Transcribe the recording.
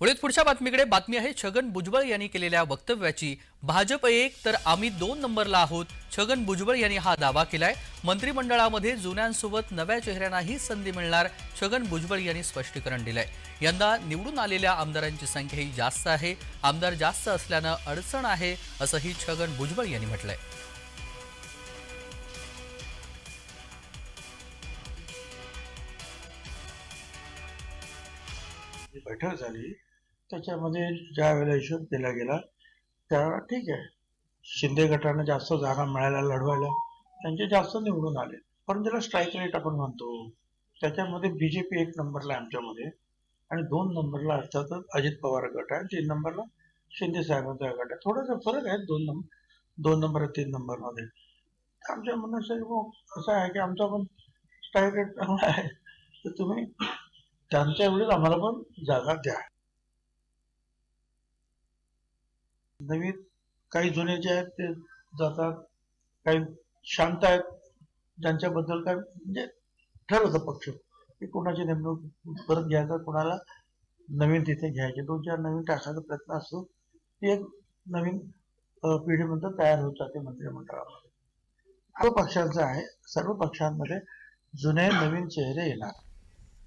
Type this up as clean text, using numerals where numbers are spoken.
पुढच्या बातमीकडे बातमी आहे छगन भुजबळ यांनी केलेल्या वक्तव्याची। भाजप 1 तर आम्ही 2 नंबरला आहोत, छगन भुजबळ यांनी हा दावा केलाय। मंत्रिमंडळामध्ये जुन्यांसोबत नव्या चेहऱ्यांनाही संधी मिळणार, छगन भुजबळ यांनी स्पष्टीकरण दिलंय। यंदा निवडून आलेल्या आमदारांची संख्याही जास्त आहे, आमदार जास्त असल्यानं अडचण आहे असंही छगन भुजबळ यांनी म्हटलंय। बैठक झाली त्याच्यामध्ये ज्या वेळेला हिशोब केला गेला त्यावेळेला ठीक आहे, शिंदे गटानं जास्त जागा मिळायला लढवायला त्यांचे जास्त निवडून आले, पण त्याला स्ट्राईक रेट आपण म्हणतो त्याच्यामध्ये बीजेपी 1 नंबरला आहे आमच्यामध्ये आणि 2 नंबरला अर्थातच अजित पवार गट आहे, 3 नंबरला शिंदे साहेबांचा गट आहे। थोडासा फरक आहे 2 नंबर 3 नंबर मध्ये। आमच्या म्हणणं असं आहे की आमचा पण स्ट्राईक रेट चांगला आहे, तर तुम्ही त्यांच्या एवढीच आम्हाला पण जागा द्या। नवीन काही जुने जे आहेत ते जातात, काही शांत आहेत ज्यांच्याबद्दल काय म्हणजे ठरवतं पक्ष की कोणाची नेमणूक परत घ्यायचा, कोणाला नवीन तिथे घ्यायचे, 2-4 नवीन टाकायचा प्रयत्न असतो। ती एक नवीन पिढीमध्ये तयार होत जाते मंत्रिमंडळामध्ये। सर्व पक्षांचा आहे, सर्व पक्षांमध्ये जुने नवीन चेहरे येणार।